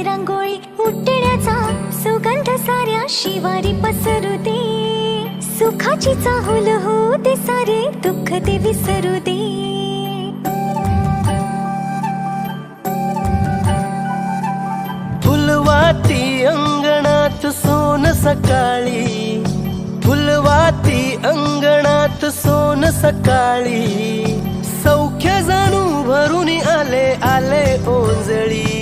रांगोळी उठण्याचा सुगंध साऱ्या शिवारी पसरू दे. सुखाची चाहुल होऊ दे, सारे दुःख ते विसरू दे. फुलवाती अंगणात सोन सकाळी, फुलवाती अंगणात सोन सकाळी. सौख्य जणू भरून आले आले ओंजळी.